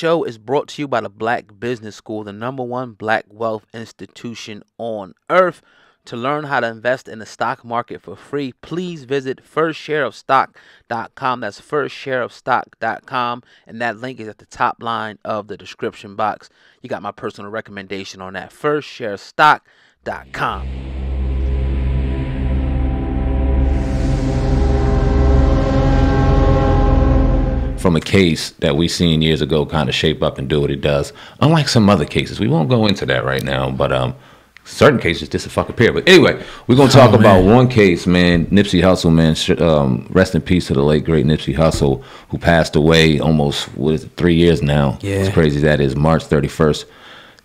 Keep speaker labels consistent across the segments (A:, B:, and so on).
A: show is brought to you by the Black Business School, the #1 black wealth institution on earth. To learn how to invest in the stock market for free, please visit firstshareofstock.com. That's firstshareofstock.com, and that link is at the top line of the description box. You got my personal recommendation on that, firstshareofstock.com.
B: From a case that we seen years ago kind of shape up and do what it does. Unlike some other cases, we won't go into that right now, but certain cases just disappear. But anyway, we're going to talk about one case, man. Nipsey Hussle, man. Rest in peace to the late, great Nipsey Hussle, who passed away almost, 3 years now?
A: Yeah.
B: It's crazy that is, March 31st,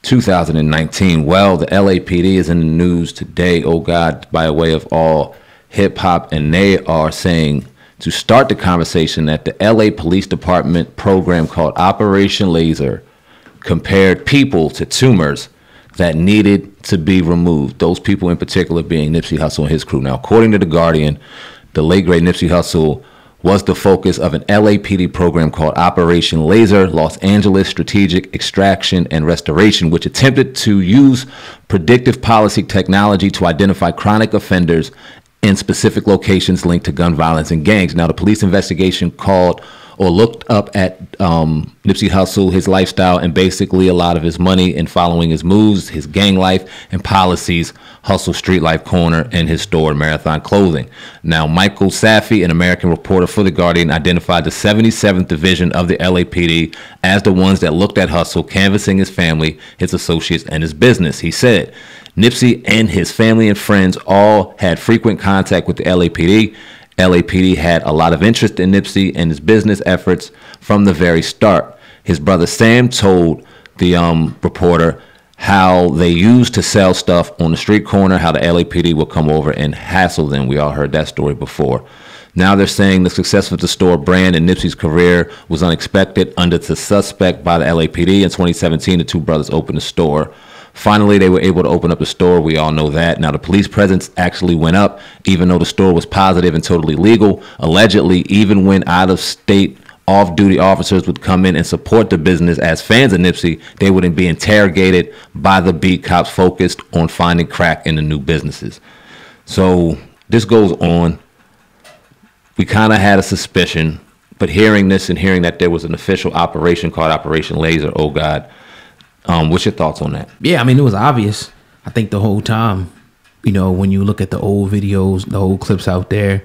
B: 2019. Well, the LAPD is in the news today, oh God, by way of all hip-hop, and they are saying to start the conversation that the LA Police Department program called Operation Laser compared people to tumors that needed to be removed. Those people in particular being Nipsey Hussle and his crew. Now, according to The Guardian, the late great Nipsey Hussle was the focus of an LAPD program called Operation Laser, Los Angeles Strategic Extraction and Restoration, which attempted to use predictive policy technology to identify chronic offenders in specific locations linked to gun violence and gangs. Now, the police investigation called or looked up at Nipsey Hussle, his lifestyle, and basically a lot of his money and following his moves, his gang life and policies, Hussle Street Life Corner, and his store, Marathon Clothing. Now, Michael Safi, an American reporter for The Guardian, identified the 77th Division of the LAPD as the ones that looked at Hussle, canvassing his family, his associates, and his business. He said, Nipsey and his family and friends all had frequent contact with the LAPD. LAPD had a lot of interest in Nipsey and his business efforts from the very start. His brother Sam told the reporter how they used to sell stuff on the street corner, how the LAPD would come over and hassle them. We all heard that story before. Now they're saying the success of the store brand and Nipsey's career was unexpected under the suspect by the LAPD. In 2017, the two brothers opened a store. Finally, they were able to open up the store. We all know that. Now, the police presence actually went up, even though the store was positive and totally legal. Allegedly, even when out-of-state off-duty officers would come in and support the business as fans of Nipsey, they wouldn't be interrogated by the beat cops focused on finding crack in the new businesses. So this goes on. We kind of had a suspicion, but hearing this and hearing that there was an official operation called Operation Laser, oh God, what's your thoughts on that?
C: Yeah, I mean, it was obvious. I think the whole time, you know, when you look at the old videos, the old clips out there,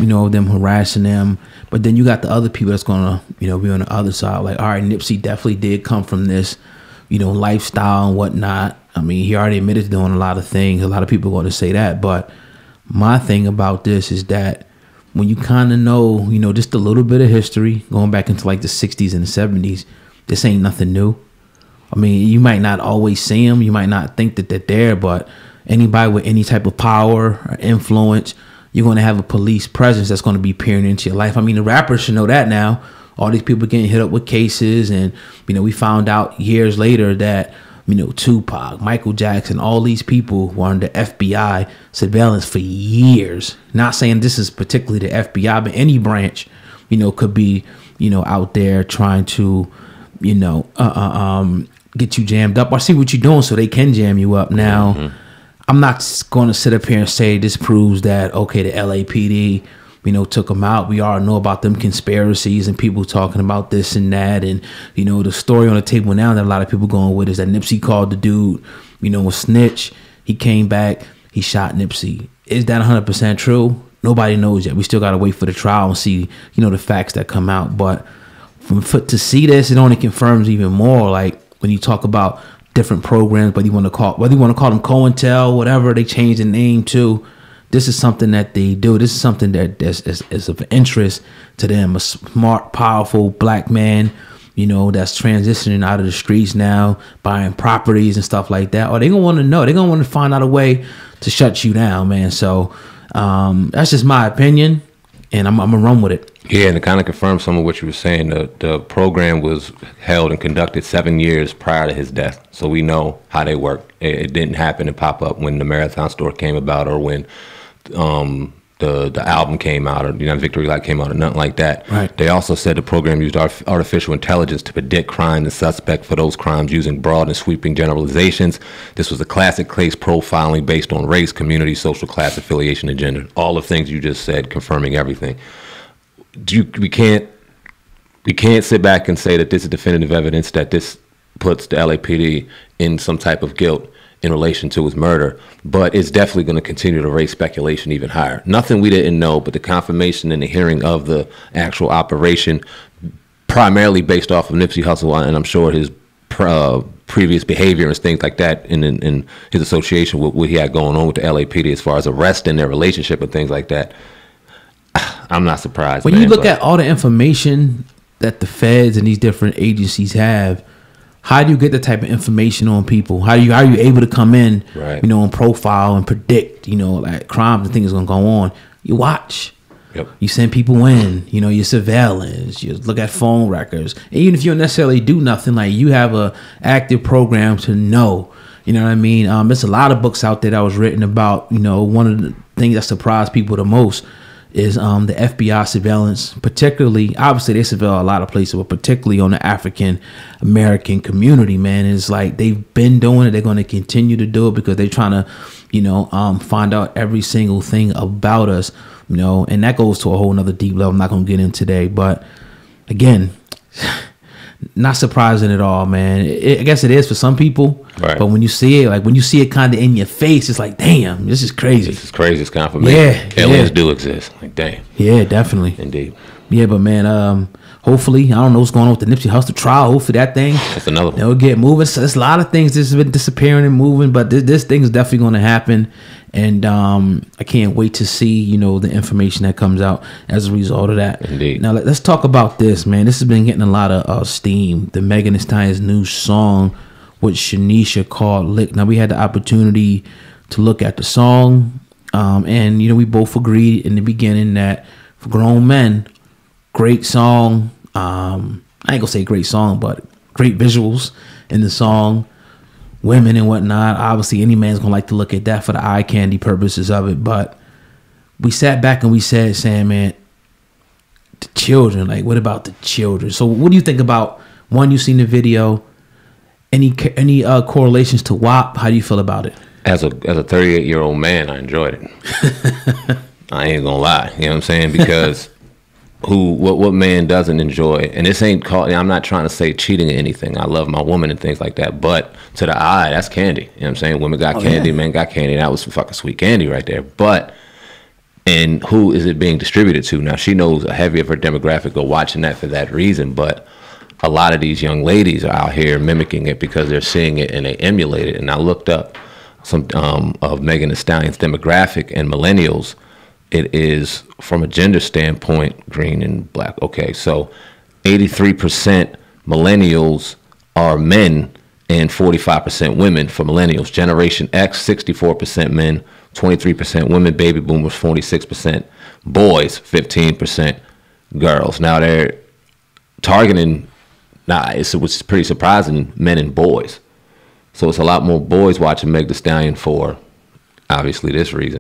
C: you know, them harassing them. But then you got the other people that's going to, you know, be on the other side. Like, all right, Nipsey definitely did come from this, you know, lifestyle and whatnot. I mean, he already admitted to doing a lot of things. A lot of people are going to say that. But my thing about this is that when you kind of know, you know, just a little bit of history, going back into like the 60s and the 70s, this ain't nothing new. I mean, you might not always see them. You might not think that they're there, but anybody with any type of power or influence, you're going to have a police presence that's going to be peering into your life. I mean, the rappers should know that now. All these people getting hit up with cases. And, you know, we found out years later that, you know, Tupac, Michael Jackson, all these people were under FBI surveillance for years. Not saying this is particularly the FBI, but any branch, you know, could be, you know, out there trying to, you know, get you jammed up or see what you're doing so they can jam you up. Now, I'm not going to sit up here and say this proves that, okay, the LAPD, you know, took them out. We all know about them conspiracies and people talking about this and that. And, you know, the story on the table now that a lot of people going with is that Nipsey called the dude, you know, a snitch. He came back. He shot Nipsey. Is that 100% true? Nobody knows yet. We still got to wait for the trial and see, you know, the facts that come out. But to see this, it only confirms even more, like, when you talk about different programs, whether you want to call them COINTEL, whatever they change the name to, this is something that they do. This is something that is of interest to them. A smart, powerful black man, you know, that's transitioning out of the streets now, buying properties and stuff like that. Or they're gonna want to know. They're gonna want to find out a way to shut you down, man. So that's just my opinion, and I'm gonna run with it.
B: Yeah, and to kind of confirm some of what you were saying, the program was held and conducted 7 years prior to his death. So we know how they work. It didn't happen and pop up when the Marathon store came about or when the album came out or Victory Light came out or nothing like that.
C: Right.
B: They also said the program used artificial intelligence to predict crime and suspect for those crimes using broad and sweeping generalizations. This was a classic case profiling based on race, community, social class, affiliation, and gender. All the things you just said, confirming everything. We can't sit back and say that this is definitive evidence that this puts the LAPD in some type of guilt in relation to his murder, but it's definitely going to continue to raise speculation even higher. Nothing we didn't know, but the confirmation and the hearing of the actual operation, primarily based off of Nipsey Hussle, and I'm sure his previous behavior and things like that in his association with what he had going on with the LAPD as far as arresting their relationship and things like that. I'm not surprised.
C: When you look at all the information that the feds and these different agencies have, how do you get the type of information on people? How are you able to come in,
B: right,
C: and profile and predict, like crimes and things going to go on? You watch.
B: Yep. You
C: send people in, your surveillance, you look at phone records. And even if you don't necessarily do nothing, like you have a active program to know, you know what I mean? There's a lot of books out there that was written about, one of the things that surprised people the most is the FBI surveillance, particularly, obviously they surveil a lot of places, but particularly on the African American community, man. It's like they've been doing it. They're going to continue to do it because they're trying to, find out every single thing about us, and that goes to a whole nother deep level I'm not going to get in today. But again, not surprising at all, man. I guess it is for some people,
B: right,
C: but when you see it kind of in your face, it's like, damn, this is crazy.
B: This is crazy. It's confirmation.
C: Yeah,
B: aliens do exist. Like, damn.
C: Yeah, definitely.
B: Indeed.
C: Yeah, but man, hopefully, I don't know what's going on with the Nipsey Hussle trial. Hopefully that thing,
B: that's another one,
C: they'll get moving. So there's a lot of things that's been disappearing and moving, but this thing is definitely going to happen. And I can't wait to see, the information that comes out as a result of that.
B: Indeed.
C: Now, let's talk about this, man. This has been getting a lot of steam. The Megan Thee Stallion's new song with Shanisha called Lick. Now, we had the opportunity to look at the song. And, we both agreed in the beginning that for grown men, great song. I ain't going to say great song, but great visuals in the song. Women and whatnot. Obviously, any man's gonna like to look at that for the eye candy purposes of it. But we sat back and we said, Sam, man, the children. Like, what about the children? So, what do you think about one? You seen the video? Any correlations to WAP? How do you feel about it?
B: As a 38-year-old man, I enjoyed it. I ain't gonna lie. You know what I'm saying? Because what man doesn't enjoy? And this ain't called, I'm not trying to say cheating or anything. I love my woman and things like that. But to the eye, that's candy. You know what I'm saying? Women got candy, men got candy. That was some fucking sweet candy right there. But, and who is it being distributed to? Now, she knows a heavy of her demographic are watching that for that reason. But a lot of these young ladies are out here mimicking it because they're seeing it and they emulate it. And I looked up some of Megan Thee Stallion's demographic and millennials. It is, from a gender standpoint, green and black. Okay, so 83% millennials are men and 45% women for millennials. Generation X, 64% men, 23% women. Baby boomers, 46%. Boys, 15% girls. Now they're targeting, it was pretty surprising, men and boys. So it's a lot more boys watching Meg Thee Stallion for, obviously, this reason.